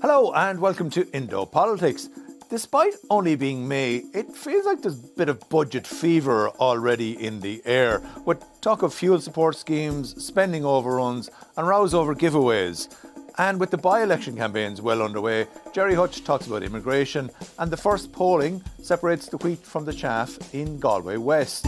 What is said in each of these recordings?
Hello and welcome to Indo Politics. Despite only being May, it feels like there's a bit of budget fever already in the air, with talk of fuel support schemes, spending overruns and rows over giveaways. And with the by-election campaigns well underway, Gerry Hutch talks about immigration, and the first polling separates the wheat from the chaff in Galway West.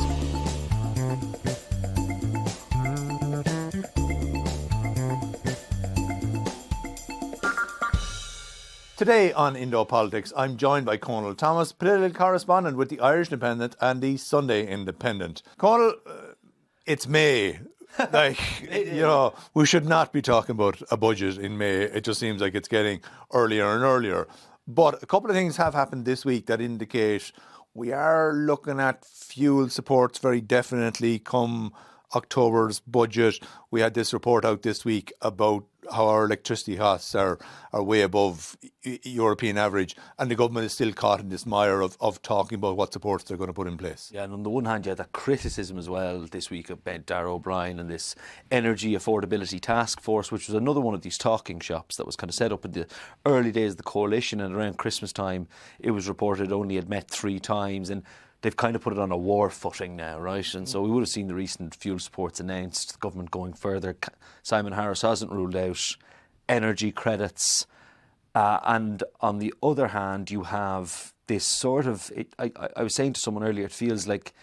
Today on Indo Politics, I'm joined by Cónal Thomas, Political Correspondent with the Irish Independent and the Sunday Independent. Cónal, it's May. We should not be talking about a budget in May. It just seems like it's getting earlier and earlier. But a couple of things have happened this week that indicate we are looking at fuel supports very definitely come October's budget. We had this report out this week about how our electricity costs are way above European average, and the government is still caught in this mire of talking about what supports they're going to put in place. Yeah, and on the one hand, you had that criticism as well this week about Darragh O'Brien and this Energy Affordability Task Force, which was another one of these talking shops that was kind of set up in the early days of the coalition, and around Christmas time it was reported only had met 3 times, and they've kind of put it on a war footing now, right? And so we would have seen the recent fuel supports announced, the government going further. Simon Harris hasn't ruled out energy credits. And on the other hand, you have this sort of... I was saying to someone earlier, it feels like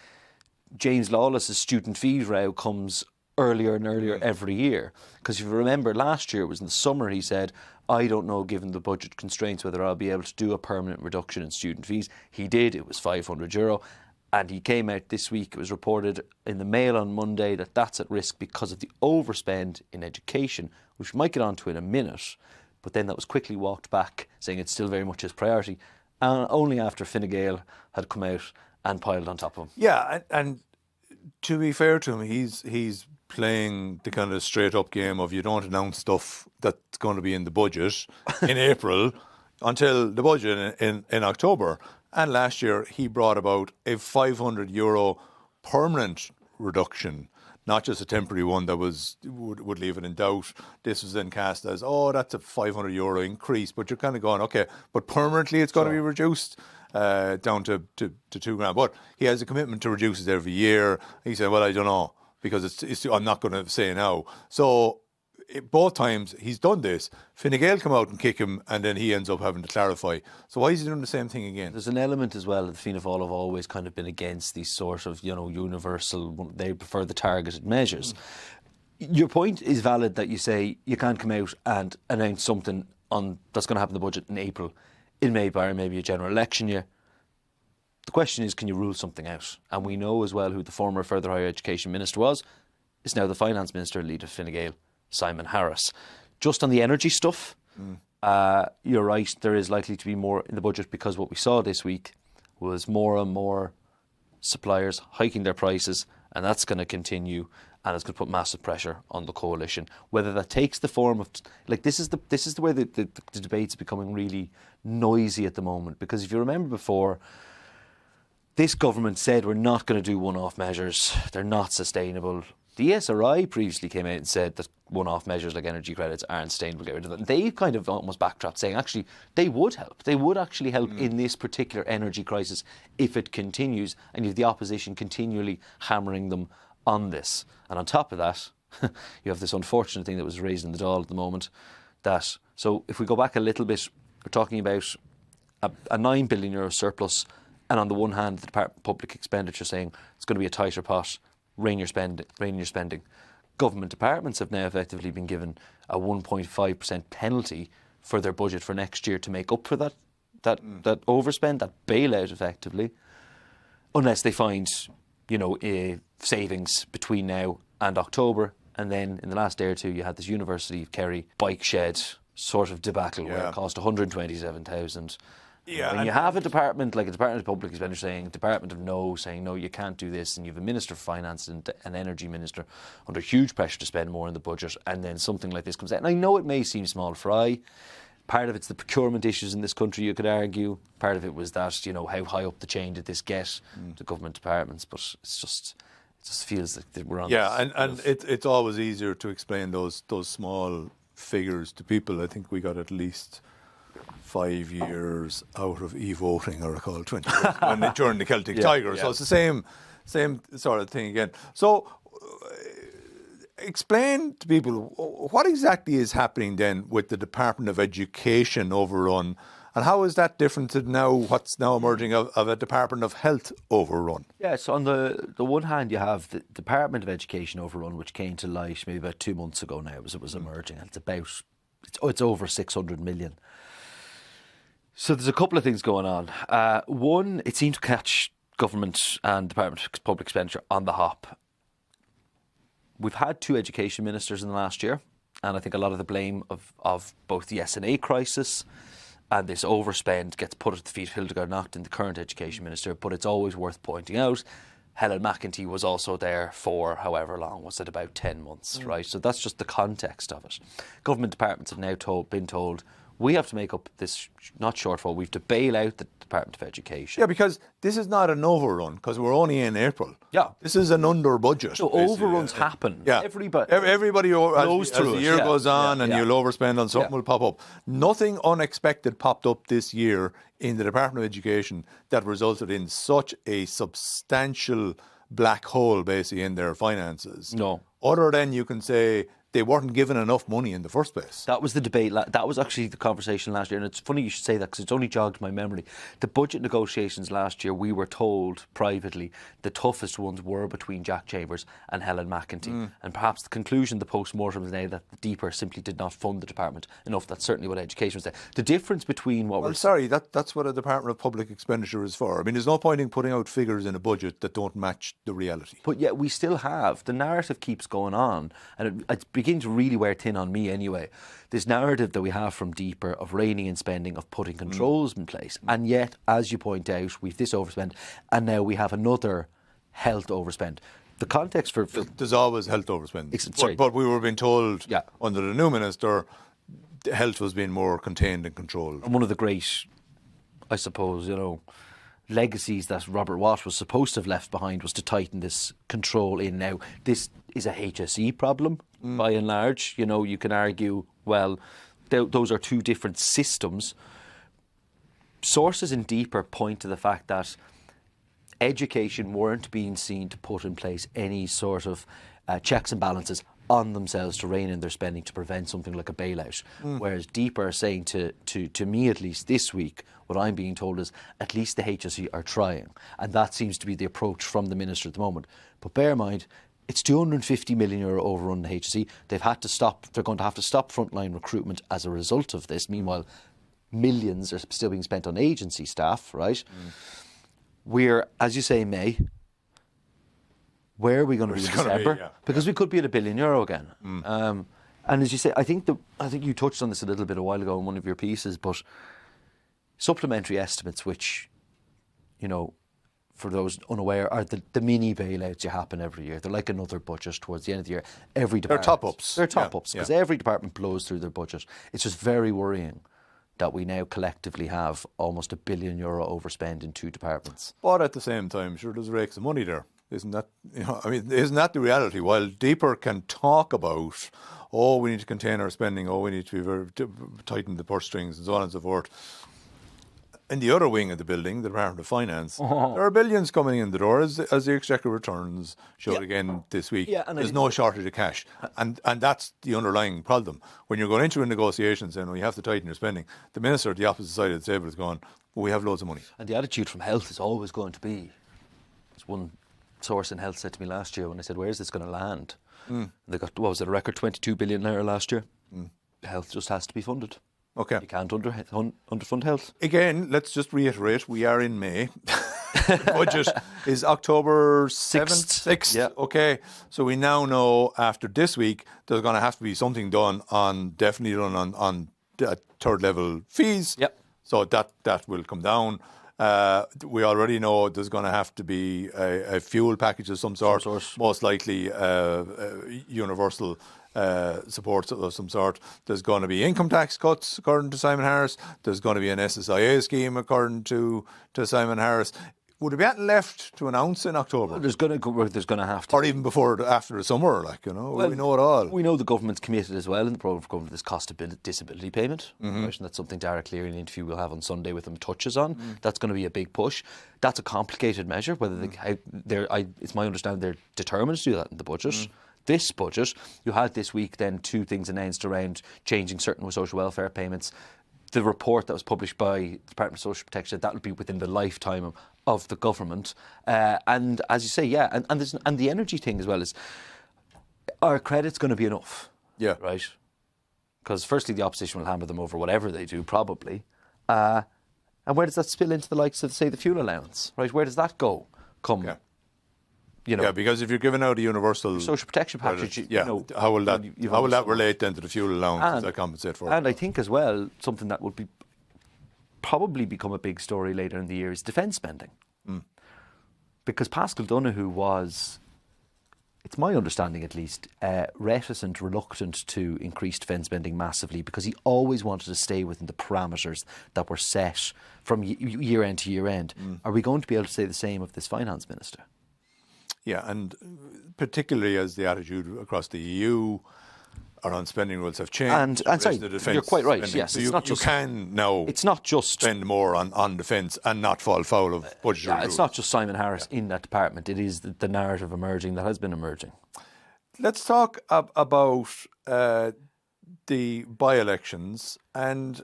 James Lawless's student fees row comes earlier and earlier every year. Because if you remember, last year, it was in the summer, he said, I don't know, given the budget constraints, whether I'll be able to do a permanent reduction in student fees. He did. It was €500. And he came out this week, it was reported in the Mail on Monday that that's at risk because of the overspend in education, which we might get onto in a minute. But then that was quickly walked back, saying it's still very much his priority. And only after Fine Gael had come out and piled on top of him. Yeah, and to be fair to him, he's playing the kind of straight up game of you don't announce stuff that's going to be in the budget in April until the budget in October. And last year he brought about a €500 permanent reduction, not just a temporary one that would leave it in doubt. This was then cast as, that's a €500 increase, but you're kind of going, okay, but permanently it's going to be reduced down to £2,000. But he has a commitment to reduce it every year. He said, well, I don't know, because I'm not going to say now. So both times he's done this, Fine Gael come out and kick him, and then he ends up having to clarify. So why is he doing the same thing again? There's an element as well that Fianna Fáil have always kind of been against these sort of, universal, they prefer the targeted measures. Your point is valid that you say you can't come out and announce something that's going to happen in the budget in April. It may bar maybe a general election year. The question is, can you rule something out? And we know as well who the former Further Higher Education Minister was. It's now the Finance Minister, leader of Fine Gael, Simon Harris. Just on the energy stuff, you're right, there is likely to be more in the budget, because what we saw this week was more and more suppliers hiking their prices, and that's going to continue, and it's going to put massive pressure on the coalition. Whether that takes the form of... this is the way the debate's becoming really noisy at the moment, because if you remember before, this government said we're not going to do one-off measures, they're not sustainable. The ESRI previously came out and said that one-off measures like energy credits aren't sustainable, get rid of them. They kind of almost backtracked, saying actually they would help. They would actually help in this particular energy crisis if it continues, and you have the opposition continually hammering them on this. And on top of that, you have this unfortunate thing that was raised in the Dáil at the moment. So if we go back a little bit, we're talking about a €9 billion surplus, and on the one hand, the Department of Public Expenditure saying it's going to be a tighter pot, rein your spending. Government departments have now effectively been given a 1.5% penalty for their budget for next year to make up for that overspend, that bailout effectively, unless they find, savings between now and October. And then in the last day or two, you had this University of Kerry bike shed sort of debacle where it cost 127,000. Yeah, when you have a department like a Department of Public Expenditure saying, Department of No, saying, no, you can't do this, and you have a Minister for Finance and an Energy Minister under huge pressure to spend more in the budget, and then something like this comes out. And I know it may seem small fry. Part of it's the procurement issues in this country, you could argue. Part of it was that, how high up the chain did this get to government departments, but it just feels like we're on. Yeah, and it's always easier to explain those small figures to people. I think we got at least 5 years out of e-voting, I recall, 20 years during the Celtic Tiger. So it's the same sort of thing again. So explain to people what exactly is happening then with the Department of Education overrun, and how is that different to now what's now emerging of a Department of Health overrun? Yeah, so on the one hand, you have the Department of Education overrun, which came to light maybe about 2 months ago now as it was emerging. And it's over 600 million. So there's a couple of things going on. One, it seemed to catch government and Department of Public Expenditure on the hop. We've had 2 education ministers in the last year, and I think a lot of the blame of both the SNA crisis and this overspend gets put at the feet of Hildegard Naughton, the current education minister. But it's always worth pointing out, Helen McEntee was also there for however long, was it about 10 months, right? So that's just the context of it. Government departments have now been told, we have to make up this, not shortfall, we have to bail out the Department of Education. Yeah, because this is not an overrun, because we're only in April. Yeah. This is an under budget. So overruns happen. Yeah. Everybody goes through as the year goes on and you'll overspend and something will pop up. Nothing unexpected popped up this year in the Department of Education that resulted in such a substantial black hole basically in their finances. No. Other than you can say they weren't given enough money in the first place. That was the debate. That was actually the conversation last year. And it's funny you should say that because it's only jogged my memory. The budget negotiations last year, we were told privately the toughest ones were between Jack Chambers and Helen McEntee. And perhaps the conclusion, the post-mortem is now that the Deeper simply did not fund the department enough. That's certainly what education was saying. The difference between what that's what a Department of Public Expenditure is for. I mean, there's no point in putting out figures in a budget that don't match the reality. But yet we still have, the narrative keeps going on, and it's beginning to really wear thin on me anyway. This narrative that we have from Deeper of reining in spending, of putting controls in place, and yet, as you point out, we've this overspend, and now we have another health overspend. The context for there's always health overspend, but we were being told under the new minister, health was being more contained and controlled. And one of the great, I suppose, legacies that Robert Watt was supposed to have left behind was to tighten this control in. Now, this is a HSE problem, by and large. You can argue, well, those are 2 different systems. Sources in Deeper point to the fact that education weren't being seen to put in place any sort of checks and balances on themselves to rein in their spending to prevent something like a bailout. Whereas Deeper are saying to me, at least this week, what I'm being told is at least the HSE are trying. And that seems to be the approach from the minister at the moment. But bear in mind, it's €250 million overrun the HSE. They're going to have to stop frontline recruitment as a result of this. Meanwhile, millions are still being spent on agency staff, right? We're, as you say, May. Where are we going to be in December? Because we could be at €1 billion again. And as you say, I think you touched on this a little bit a while ago in one of your pieces, but supplementary estimates, which, for those unaware, are the mini bailouts you happen every year. They're like another budget towards the end of the year. Every department, they're top-ups. They're top-ups because every department blows through their budget. It's just very worrying that we now collectively have almost €1 billion overspend in 2 departments. But at the same time, sure, there's rakes of money there. Isn't that, isn't that the reality? While Deeper can talk about, we need to contain our spending, we need to tighten the purse strings and so on and so forth. In the other wing of the building, the Department of Finance, there are billions coming in the door as the Exchequer returns showed again this week. Yeah, there's no shortage of cash. And that's the underlying problem. When you're going into a negotiation saying, you have to tighten your spending, the minister at the opposite side of the table is going, we have loads of money. And the attitude from health is always going to be, as one source in health said to me last year when I said, where is this going to land? They got, a record $22 billion last year. Health just has to be funded. Okay. You can't underfund health. Again, let's just reiterate, we are in May. The budget is October 7th? 6th. Yeah. Okay. So we now know after this week there's going to have to be something done on third level fees. Yep. So that will come down. We already know there's going to have to be a fuel package of some sort. Most likely universal support of some sort. There's going to be income tax cuts, according to Simon Harris. There's going to be an SSIA scheme, according to Simon Harris. would there be anything left to announce in October? There's going to have to, or even after the summer, we know it all. We know the government's committed as well in the programme for government this cost of disability payment. Right? And that's something Dara Cleary in an interview we'll have on Sunday with him touches on. That's going to be a big push. That's a complicated measure. It's my understanding they're determined to do that in the budget. This budget, you had this week then 2 things announced around changing certain social welfare payments. The report that was published by the Department of Social Protection, that will be within the lifetime of the government. And as you say, and the energy thing as well is, are credits going to be enough? Yeah. Right? Because firstly, the opposition will hammer them over whatever they do, probably. And where does that spill into the likes of, say, the fuel allowance? Right? Where does that go? Because if you're giving out a universal social protection package, how will that relate then to the fuel allowance that compensate for it? And I think as well, something that will probably become a big story later in the year is defence spending. Because Paschal Donoghue was, it's my understanding at least, reluctant to increase defence spending massively because he always wanted to stay within the parameters that were set from year end to year end. Are we going to be able to say the same of this finance minister? Yeah, and particularly as the attitude across the EU around spending rules have changed. And sorry, you're quite right. Spending. Yes, so it's not just spend more on defence and not fall foul of budgetary rules. It's not just Simon Harris in that department. It is the narrative emerging that has been emerging. Let's talk about the by-elections and.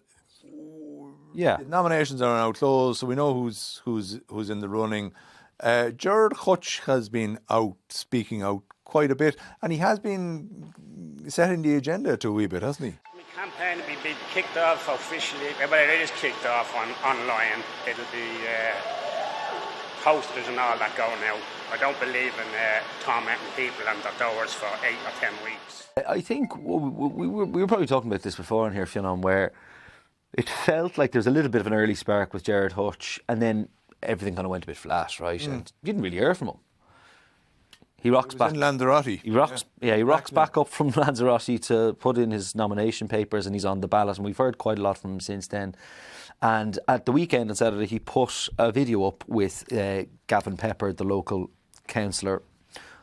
Yeah, the nominations are now closed, so we know who's in the running. Gerry Hutch has been speaking out quite a bit, and he has been setting the agenda to a wee bit, hasn't he? The campaign will be kicked off officially, well, it is kicked off online. It'll be posters and all that going out. I don't believe in tormenting people on their doors for 8 or 10 weeks. I think we were probably talking about this before in here, Fionnán, where it felt like there's a little bit of an early spark with Gerry Hutch, and then everything kind of went a bit flat, right? And you didn't really hear from him. He rocks back in Lanzarote. He rocks back up from Lanzarote to put in his nomination papers, and he's on the ballot. And we've heard quite a lot from him since then. And at the weekend on Saturday, he put a video up with Gavin Pepper, the local councillor,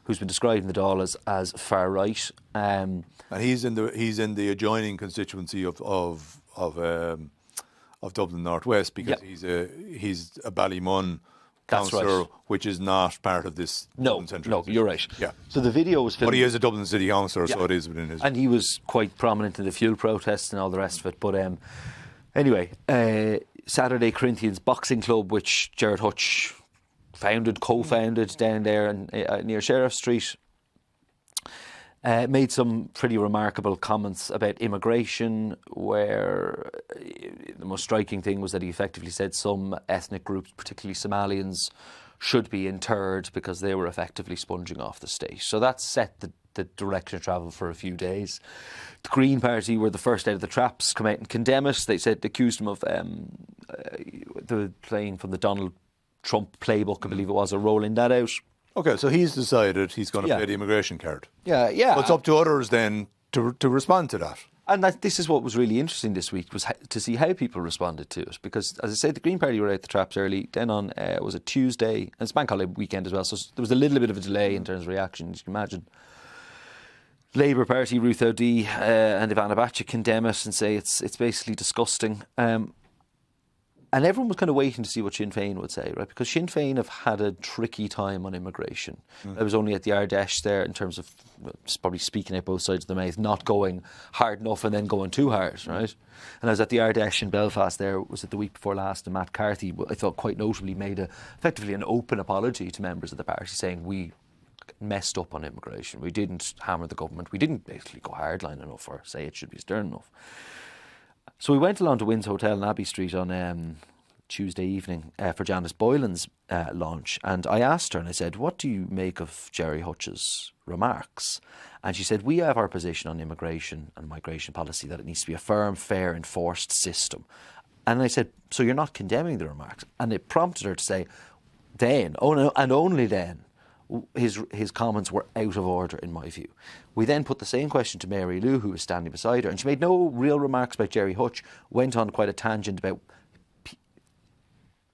who's been describing the Dáil as far right. And he's in the adjoining constituency of Dublin Northwest because he's a Ballymun councillor, right, which is not part of this. No, you're right. Yeah. So the video was filmed. But he is a Dublin City councillor, so it is within his. And he was quite prominent in the fuel protests and all the rest of it. But anyway, Saturday Corinthians Boxing Club, which Gerry Hutch co-founded down there near Sheriff Street, made some pretty remarkable comments about immigration, where the most striking thing was that he effectively said some ethnic groups, particularly Somalians, should be interred because they were effectively sponging off the state. So that set the direction of travel for a few days. The Green Party were the first out of the traps to come out and condemn it. They accused him of playing from the Donald Trump playbook, I believe it was, or rolling that out. Okay, so he's decided he's going to play the immigration card. Yeah. So it's up to others then to respond to that. And this is what was really interesting this week, was to see how people responded to it. Because, as I said, the Green Party were out the traps early. Then on, was it Tuesday? And it's Bank Holiday weekend as well, so there was a little bit of a delay in terms of reaction, as you can imagine. Labour Party, Ruth O'Dea and Ivana Bacik condemn it and say it's basically disgusting. And everyone was kind of waiting to see what Sinn Féin would say, right? Because Sinn Féin have had a tricky time on immigration. I was only at the Ardèche there in terms of probably speaking out both sides of the mouth, not going hard enough and then going too hard, right? And I was at the Ardèche in Belfast there, was it the week before last, and Matt Carthy, I thought quite notably, made effectively an open apology to members of the party, saying we messed up on immigration. We didn't hammer the government. We didn't basically go hardline enough or say it should be stern enough. So we went along to Wynn's Hotel in Abbey Street on Tuesday evening for Janice Boylan's launch, and I asked her and I said, what do you make of Gerry Hutch's remarks? And she said, we have our position on immigration and migration policy, that it needs to be a firm, fair, enforced system. And I said, so you're not condemning the remarks? And it prompted her to say, then, and only then, his comments were out of order in my view. We then put the same question to Mary Lou, who was standing beside her, and she made no real remarks about Gerry Hutch, went on quite a tangent about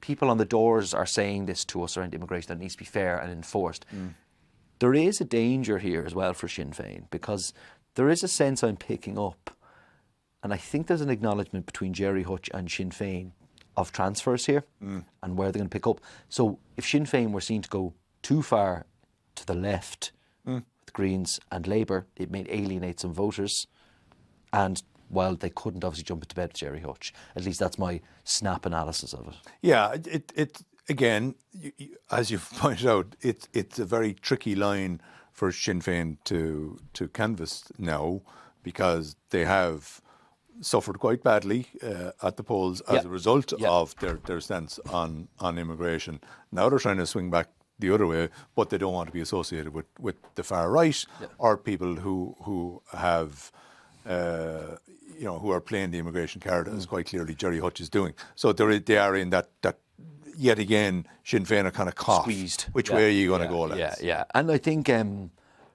people on the doors are saying this to us around immigration, that it needs to be fair and enforced. There is a danger here as well for Sinn Féin, because there is a sense I'm picking up, and I think there's an acknowledgement between Gerry Hutch and Sinn Féin of transfers here and where they're going to pick up. So if Sinn Féin were seen to go too far to the left with Greens and Labour, it may alienate some voters. And while they couldn't obviously jump into bed with Gerry Hutch, at least that's my snap analysis of it. Yeah, it again, as you've pointed out, it's a very tricky line for Sinn Féin to canvass now, because they have suffered quite badly at the polls as a result of their stance on immigration. Now they're trying to swing back the other way, but they don't want to be associated with the far right or people who have who are playing the immigration card, as quite clearly Gerry Hutch is doing. So they are in that yet again, Sinn Féin are kind of caught. Squeezed. Which way are you going to go, lads? Yeah. And I think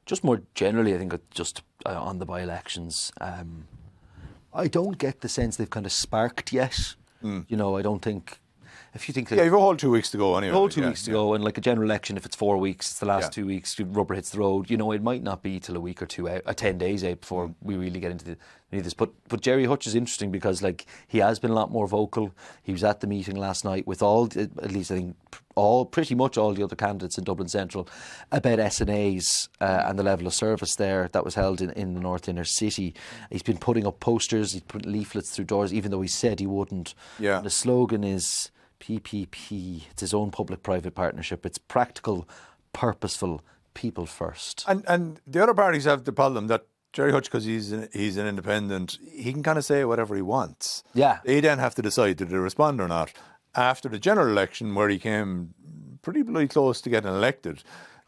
just more generally, I think just on the by-elections, I don't get the sense they've kind of sparked yet. I don't think... If you think you have a whole 2 weeks to go anyway. A whole 2 weeks to go, and like a general election, if it's 4 weeks, it's the last 2 weeks, rubber hits the road. It might not be till a week or two out, 10 days out before we really get into this. But Gerry Hutch is interesting because he has been a lot more vocal. He was at the meeting last night with at least I think pretty much all the other candidates in Dublin Central about SNAs and the level of service there that was held in the North Inner City. He's been putting up posters, he's put leaflets through doors, even though he said he wouldn't. Yeah. And the slogan is PPP. It's his own public-private partnership. It's practical, purposeful, people first. And the other parties have the problem that Gerry Hutch, because he's an independent, he can kind of say whatever he wants. Yeah. They then have to decide did they respond or not. After the general election, where he came pretty bloody close to getting elected,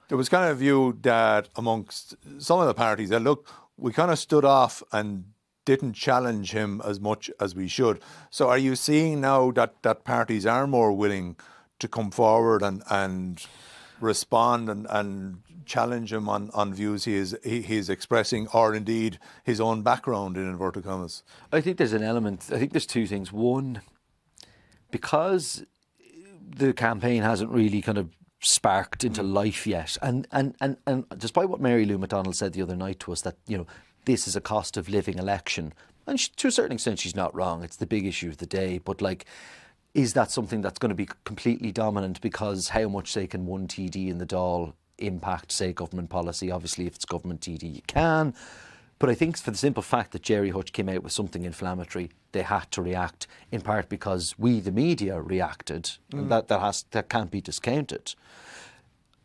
there was kind of a view that amongst some of the parties that, look, we kind of stood off and didn't challenge him as much as we should. So are you seeing now that parties are more willing to come forward and respond and challenge him on views he is expressing, or indeed his own background, in inverted commas? I think there's an element. I think there's two things. One, because the campaign hasn't really kind of sparked into life yet, and despite what Mary Lou McDonald said the other night to us, that this is a cost of living election, and to a certain extent she's not wrong. It's the big issue of the day, but is that something that's going to be completely dominant? Because how much, say, can one TD in the Dáil impact, say, government policy? Obviously, if it's government TD, you can. But I think for the simple fact that Gerry Hutch came out with something inflammatory, they had to react, in part because we, the media, reacted. And that can't be discounted.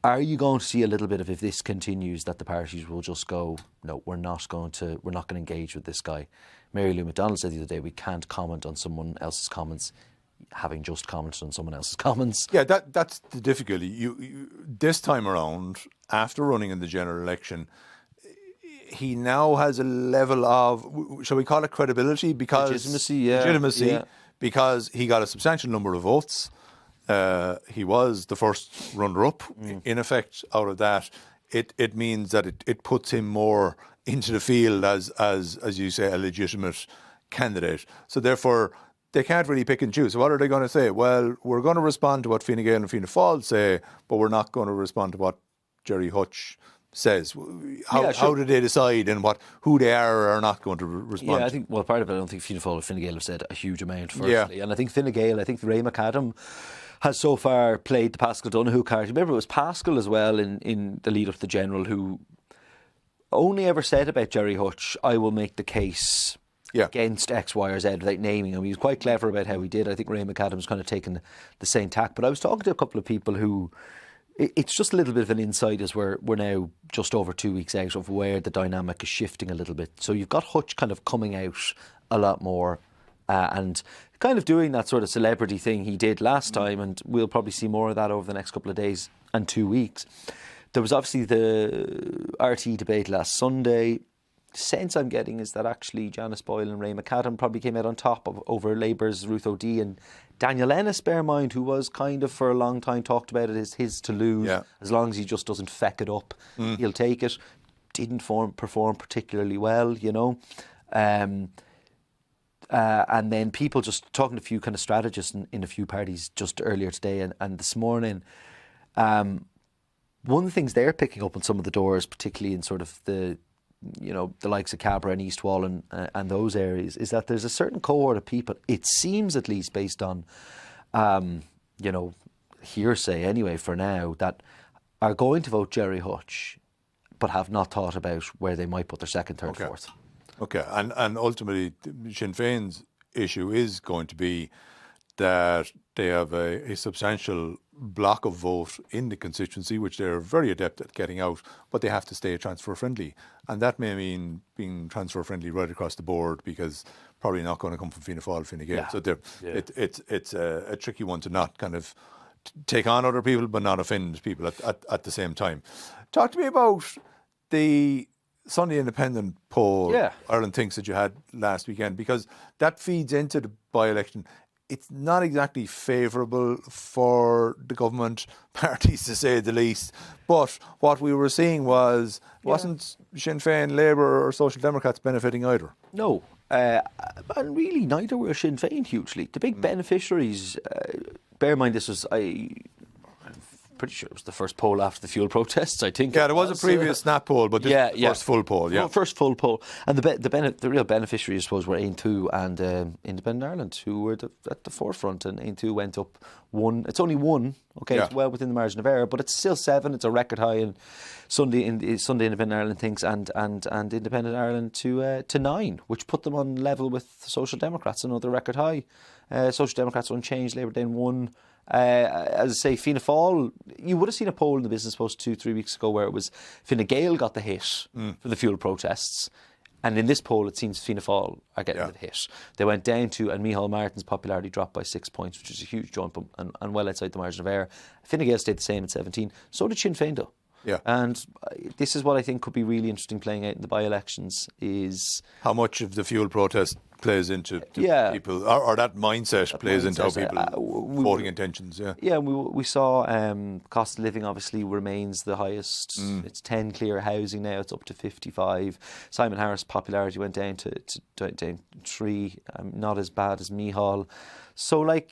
Are you going to see a little bit of, if this continues, that the parties will just go, no, we're not going to engage with this guy? Mary Lou McDonald said the other day, we can't comment on someone else's comments, having just commented on someone else's comments. Yeah, that's the difficulty. You this time around, after running in the general election, he now has a level of, shall we call it credibility? Because legitimacy, because he got a substantial number of votes. He was the first runner-up. In effect, out of that, it means that it puts him more into the field as you say, a legitimate candidate. So therefore, they can't really pick and choose. So what are they going to say? Well, we're going to respond to what Fine Gael and Fianna Fáil say, but we're not going to respond to what Gerry Hutch says. How do they decide and who they are or are not going to respond? Yeah, I think, part of it, I don't think Fianna Fáil or Fine Gael have said a huge amount, firstly. And I think Fine Gael, Ray McAdam has so far played the Paschal Donoghue card. Remember, it was Paschal as well in the lead up to the general who only ever said about Gerry Hutch, I will make the case against X, Y or Z without naming him. He was quite clever about how he did. I think Ray McAdam's kind of taken the same tack. But I was talking to a couple of people who, it's just a little bit of an insight as we're now just over 2 weeks out of where the dynamic is shifting a little bit. So you've got Hutch kind of coming out a lot more and kind of doing that sort of celebrity thing he did last time, and we'll probably see more of that over the next couple of days and 2 weeks. There was obviously the RT debate last Sunday. The sense I'm getting is that actually Janice Boyle and Ray McAdam probably came out on top over Labour's Ruth O'Dea, and Daniel Ennis, bear in mind, who was kind of for a long time talked about it as his to lose. As long as he just doesn't feck it up, he'll take it. Didn't perform particularly well, And then people just talking to a few kind of strategists in a few parties just earlier today and this morning. One of the things they're picking up on some of the doors, particularly in sort of the likes of Cabra and East Wall and those areas, is that there's a certain cohort of people, it seems at least based on, hearsay anyway for now, that are going to vote Gerry Hutch, but have not thought about where they might put their second, third, fourth. Okay, and ultimately Sinn Féin's issue is going to be that they have a substantial block of vote in the constituency, which they're very adept at getting out, but they have to stay transfer friendly. And that may mean being transfer friendly right across the board, because probably not going to come from Fianna Fáil, Fine Gael. So it's a tricky one to not kind of take on other people but not offend people at the same time. Talk to me about the Sunday Independent poll Ireland Thinks that you had last weekend, because that feeds into the by-election. It's not exactly favourable for the government parties, to say the least. But what we were seeing wasn't Sinn Féin, Labour or Social Democrats benefiting either. No. And really, neither were Sinn Féin hugely. The big beneficiaries, bear in mind this was, I'm pretty sure it was the first poll after the fuel protests, I think. Yeah, there was a previous snap poll, but this was the first full poll. Yeah, first full poll. And the real beneficiaries, I suppose, were Aon Two and Independent Ireland, who were at the forefront. And Aon Two went up one. It's only one. Okay, it's well within the margin of error, but it's still 7. It's a record high in Sunday Independent Ireland Thinks and Independent Ireland to 9, which put them on level with Social Democrats, another record high. Social Democrats unchanged, Labour then 1. As I say, Fianna Fáil, you would have seen a poll in the Business Post 2-3 weeks ago where it was Fine Gael got the hit for the fuel protests. And in this poll, it seems Fianna Fáil are getting the hit. They went down to, and Micheál Martin's popularity dropped by 6 points, which is a huge jump and well outside the margin of error. Fine Gael stayed the same at 17. So did Sinn Féin, though. Yeah. And this is what I think could be really interesting playing out in the by-elections is how much of the fuel protest plays into people, or that mindset plays into how people voting intentions. Yeah, we saw cost of living obviously remains the highest. It's 10 clear housing now. It's up to 55. Simon Harris' popularity went down to 3. Not as bad as Micheál. So not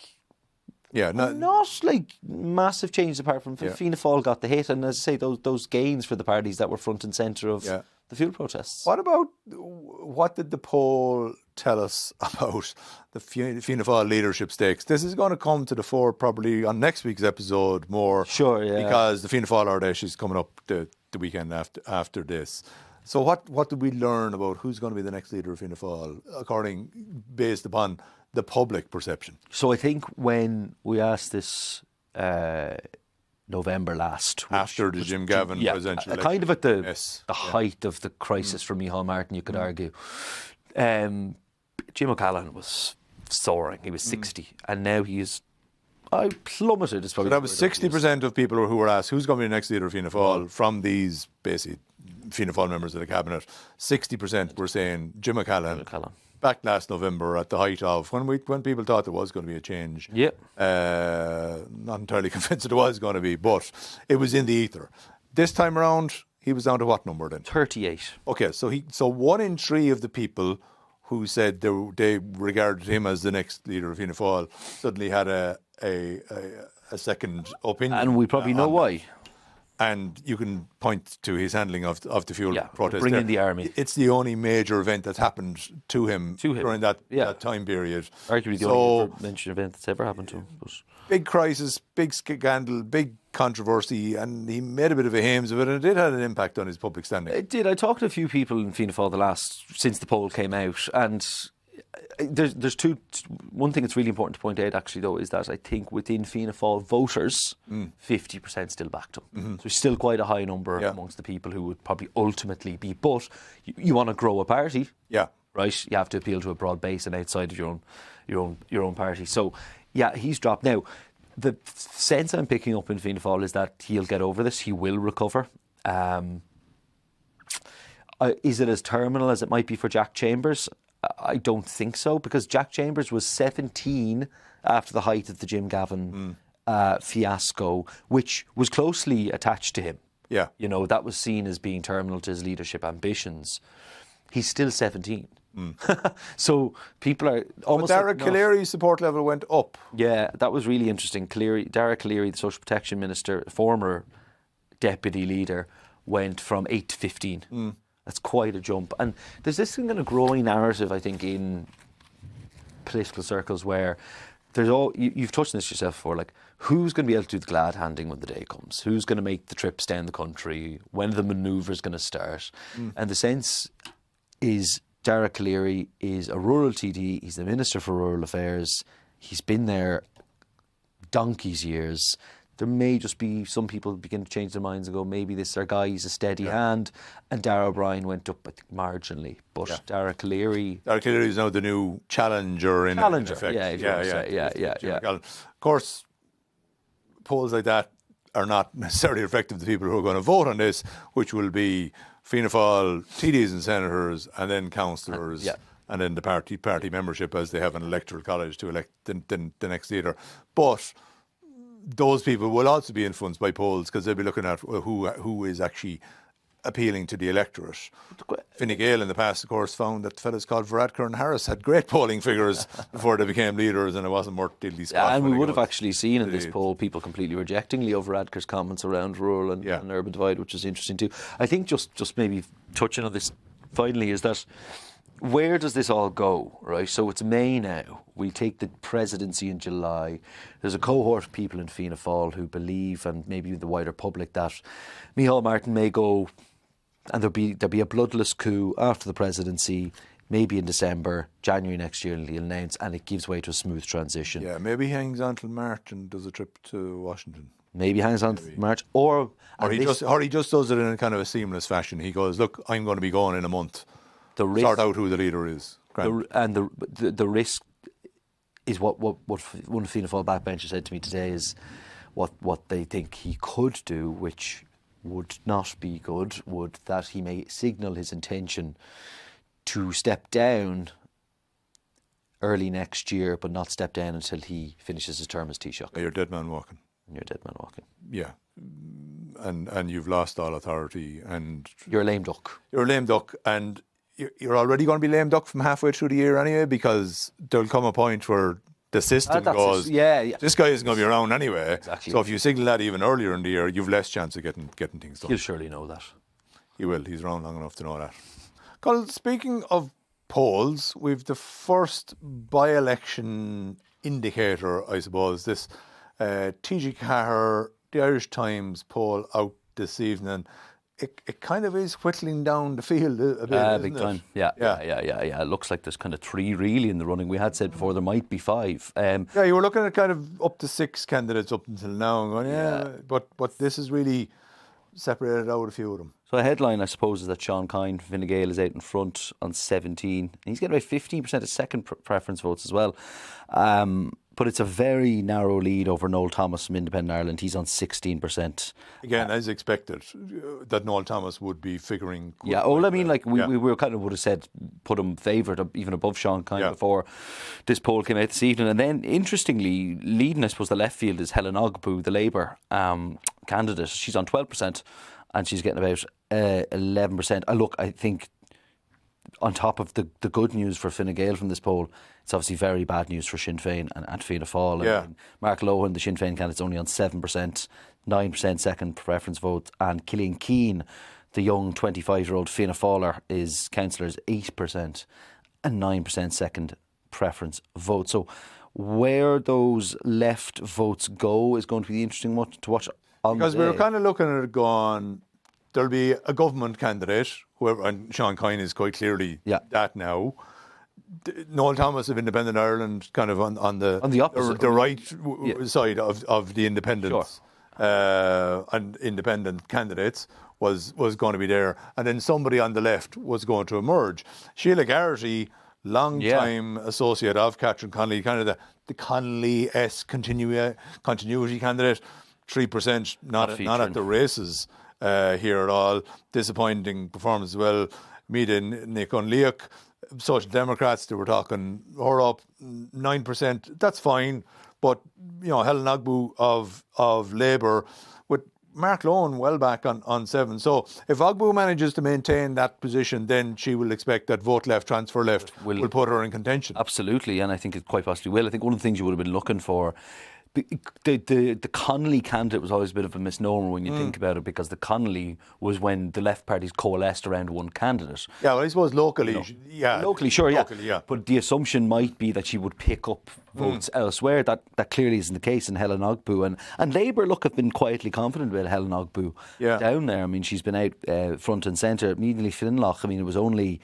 like massive changes apart from Fianna Fáil got the hit, and as I say, those gains for the parties that were front and centre of the fuel protests. What did the poll tell us about the Fianna Fáil leadership stakes? This is going to come to the fore probably on next week's episode more. Sure, yeah. Because the Fianna Fáil Ardèche is coming up the weekend after this. So what did we learn about who's going to be the next leader of Fianna Fáil, based upon the public perception? So I think when we asked this November last, after the Jim Gavin presidential election, kind of at the height of the crisis for Micheál Martin, you could argue, Jim O'Callaghan was soaring. He was 60, and now he's plummeted. Is probably so that was 60% of people who were asked who's going to be the next leader of Fianna Fáil from these basic Fianna Fáil members of the cabinet. 60% were saying Jim O'Callaghan. Back last November at the height of when people thought there was going to be a change. Yeah. Not entirely convinced that there was going to be, but it was in the ether. This time around, he was down to what number then? 38. Okay, so 1 in 3 of the people who said they regarded him as the next leader of Fianna Fáil suddenly had a second opinion. And we probably know why. And you can point to his handling of the fuel protest. Bring in the army. It's the only major event that's happened to him during that time period. Arguably the only mentioned event that's ever happened to him. But big crisis, big scandal, big controversy, and he made a bit of a hames of it, and it did have an impact on his public standing. It did. I talked to a few people in Fianna Fáil since the poll came out, and there's one thing that's really important to point out actually though is that I think within Fianna Fáil voters 50% still backed him. So still quite a high number amongst the people who would probably ultimately be, but you want to grow a party, right? You have to appeal to a broad base and outside of your own party. So he's dropped. Now the sense I'm picking up in Fianna Fáil is that he'll get over this, he will recover. Is it as terminal as it might be for Jack Chambers? I don't think so, because Jack Chambers was 17 after the height of the Jim Gavin fiasco, which was closely attached to him. Yeah. That was seen as being terminal to his leadership ambitions. He's still 17. So people are But almost. Derek Cleary's support level went up. Yeah, that was really interesting. Derek Cleary, the Social Protection Minister, former deputy leader, went from 8 to 15. That's quite a jump. And there's this kind of growing narrative, I think, in political circles where you've touched on this yourself before, like, who's going to be able to do the glad handing when the day comes? Who's going to make the trips down the country? When are the manoeuvres going to start? And the sense is Derek Cleary is a rural TD. He's the Minister for Rural Affairs. He's been there donkey's years. There may just be some people begin to change their minds and go, maybe this is our guy, he's a steady hand. And Darragh O'Brien went up, I think, marginally. But Derek Cleary is now the new challenger in effect. Yeah. Of course, polls like that are not necessarily reflective of the people who are going to vote on this, which will be Fianna Fáil, TDs and senators, and then councillors, and then the party membership as they have an electoral college to elect the next leader. But those people will also be influenced by polls because they'll be looking at who is actually appealing to the electorate. Fine Gael in the past, of course, found that fellas called Varadkar and Harris had great polling figures before they became leaders, and it wasn't worth diddly squat. And we would have actually seen in this poll people completely rejecting Leo Varadkar's comments around rural and urban divide, which is interesting too. I think just maybe touching on this finally is that where does this all go, right? So it's May now. We take the presidency in July. There's a cohort of people in Fianna Fáil who believe, and maybe the wider public, that Micheál Martin may go and there'll be a bloodless coup after the presidency, maybe in December, January next year, he'll announce, and it gives way to a smooth transition. Yeah, maybe he hangs on till March and does a trip to Washington. Maybe hangs on to March, or he just does it in a kind of a seamless fashion. He goes, look, I'm going to be gone in a month. Sort out who the leader is. The risk is what one of the Fianna Fáil backbenchers said to me today is what they think he could do, which would not be good, that he may signal his intention to step down early next year, but not step down until he finishes his term as Taoiseach. You're dead man walking. Yeah. And you've lost all authority, and you're a lame duck. And you're already going to be lame duck from halfway through the year anyway, because there'll come a point where the system goes, this guy isn't going to be around anyway. Exactly. So if you signal that even earlier in the year, you've less chance of getting things done. He'll surely know that. He will. He's around long enough to know that. Colin, speaking of polls, we've the first by-election indicator, I suppose. This TG Cahir, the Irish Times poll out this evening. It kind of is whittling down the field a bit, big time. Yeah. It looks like there's kind of 3 really in the running. We had said before there might be 5. You were looking at kind of up to 6 candidates up until now and going, but this is really separated out a few of them. So a headline, I suppose, is that Sean Kine from Fine Gael is out in front on 17. And he's getting about 15% of second preference votes as well. But it's a very narrow lead over Noel Thomas from Independent Ireland. He's on 16%. Again, as expected, that Noel Thomas would be figuring. We were kind of would have said put him favoured even above Sean Kine before this poll came out this evening. And then, interestingly, leading, I suppose, the left field is Helen Ogbu, the Labour candidate. She's on 12%, and she's getting about 11%. I think on top of the good news for Fine Gael from this poll, it's obviously very bad news for Sinn Féin and Fianna Fáil. Yeah. Mark Lohan, the Sinn Féin candidate, is only on 7%, 9% second preference vote, and Killian Keane, the young 25-year-old Fianna Fáiler, is councillor, is 8% and 9% second preference vote. So where those left votes go is going to be the interesting one to watch on because the we day. were kind of looking at it going, there'll be a government candidate, whoever, and Sean Kine is quite clearly that now. Noel Thomas of Independent Ireland, kind of on the opposite, the right side of the independents and independent candidates was going to be there, and then somebody on the left was going to emerge. Sheila Garrity, long-time associate of Catherine Connolly, kind of the Connolly-esque continuity candidate, 3%, not at the races here at all. Disappointing performance as well. Mida Nick Unleak, Social Democrats, they were talking her up 9%. That's fine, but Helen Ogbu of Labour with Mark Lohan well back on 7. So if Ogbu manages to maintain that position, then she will expect that vote left, transfer left will put her in contention. Absolutely, and I think it quite possibly will. I think one of the things you would have been looking for, the Connolly candidate was always a bit of a misnomer when you think about it, because the Connolly was when the left parties coalesced around one candidate. Yeah, well, I suppose locally, Locally, yeah. But the assumption might be that she would pick up votes elsewhere. That clearly isn't the case in Helen Ogbu. And Labour, look, have been quietly confident about Helen Ogbu down there. I mean, she's been out front and centre. Immediately Finloch, I mean, it was only,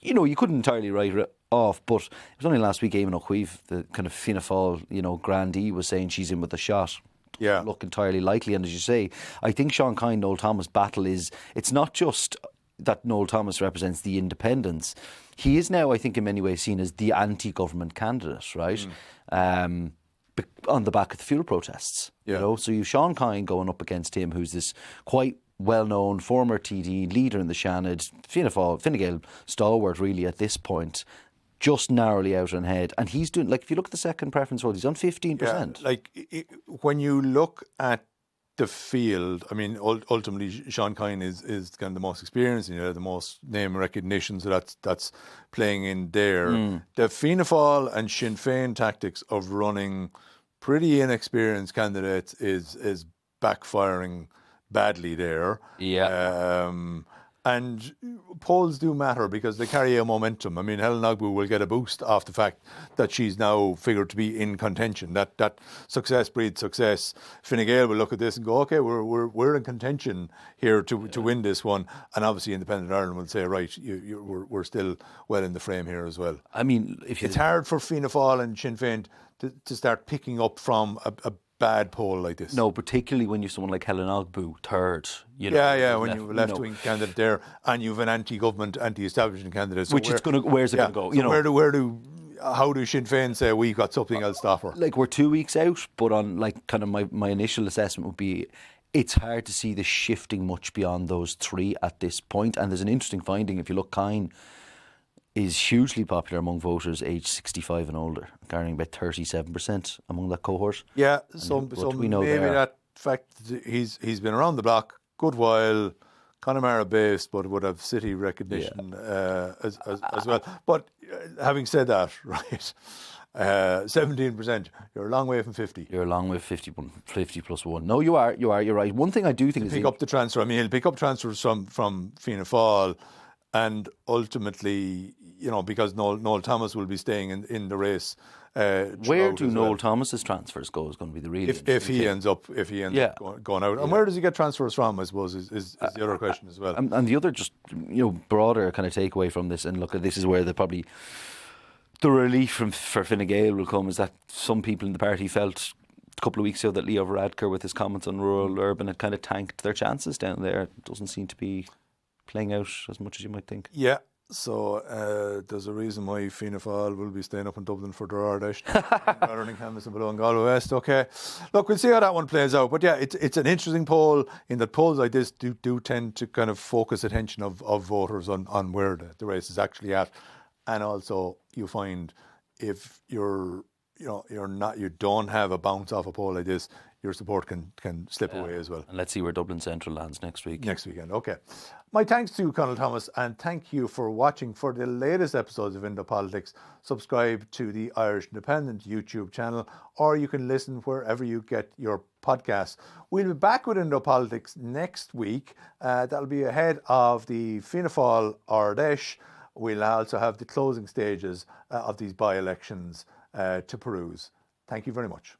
you couldn't entirely write it off, but it was only last week Eamon O'Queeve, the kind of Fianna Fáil, grandee, was saying she's in with a shot. Yeah. Look entirely likely. And as you say, I think Sean Kine, Noel Thomas battle it's not just that Noel Thomas represents the independents. He is now, I think, in many ways seen as the anti-government candidate, right? On the back of the fuel protests. Yeah. So you've Sean Kine going up against him, who's this quite well-known former TD, leader in the Seanad, Fianna Gael stalwart really at this point, just narrowly out on head. And he's doing, if you look at the second preference vote, he's on 15%. Yeah, when you look at the field, I mean, ultimately, Sean Kine is kind of the most experienced, the most name recognition, so that's playing in there. The Fianna Fáil and Sinn Féin tactics of running pretty inexperienced candidates is backfiring badly there. Yeah. And polls do matter because they carry a momentum. I mean, Helen Ogbu will get a boost off the fact that she's now figured to be in contention. That success breeds success. Fine Gael will look at this and go, okay, we're in contention here to win this one. And obviously, Independent Ireland will say, right, we're still well in the frame here as well. I mean, it's hard for Fianna Fáil and Sinn Féin to start picking up from a bad poll like this. No, particularly when you've someone like Helen Ogbu, third. When you have a left-wing candidate there and you have an anti-government, anti-establishment candidate. So where's it going to go? So how do Sinn Féin say we've got something else to offer? We're 2 weeks out, but on kind of my initial assessment would be, it's hard to see this shifting much beyond those three at this point. And there's an interesting finding. If you look, Kine is hugely popular among voters aged 65 and older, garnering about 37% among that cohort. Yeah, so maybe that fact he's been around the block a good while, Connemara based, but would have city recognition as well. But having said that, right, 17%, you're a long way from 50. You're a long way from 50 plus 1. No, you're right. One thing I do think is... Pick up the transfer. I mean, he'll pick up transfers from Fianna Fáil, and ultimately, because Noel Thomas will be staying in the race. Where do Noel Thomas's transfers go is going to be the real if he ends up going out. And where does he get transfers from, I suppose, is the other question as well. And the other just broader kind of takeaway from this, and look, this is where the relief for Fine Gael will come, is that some people in the party felt a couple of weeks ago that Leo Varadkar, with his comments on rural urban, had kind of tanked their chances down there. It doesn't seem to be playing out as much as you might think. Yeah, so there's a reason why Fianna Fáil will be staying up in Dublin for their Ardèche, rather than Camas and below in Galway West. Okay, look, we'll see how that one plays out. But yeah, it's an interesting poll, in that polls like this do tend to kind of focus attention of voters on where the race is actually at, and also you find if you don't have a bounce off a poll like this, your support can slip away as well. And let's see where Dublin Central lands next weekend. Okay. My thanks to Cónal Thomas, and thank you for watching. For the latest episodes of Indo Politics, subscribe to the Irish Independent YouTube channel, or you can listen wherever you get your podcasts. We'll be back with Indo Politics next week. That'll be ahead of the Fianna Fáil Ardèche. We'll also have the closing stages of these by-elections to peruse. Thank you very much.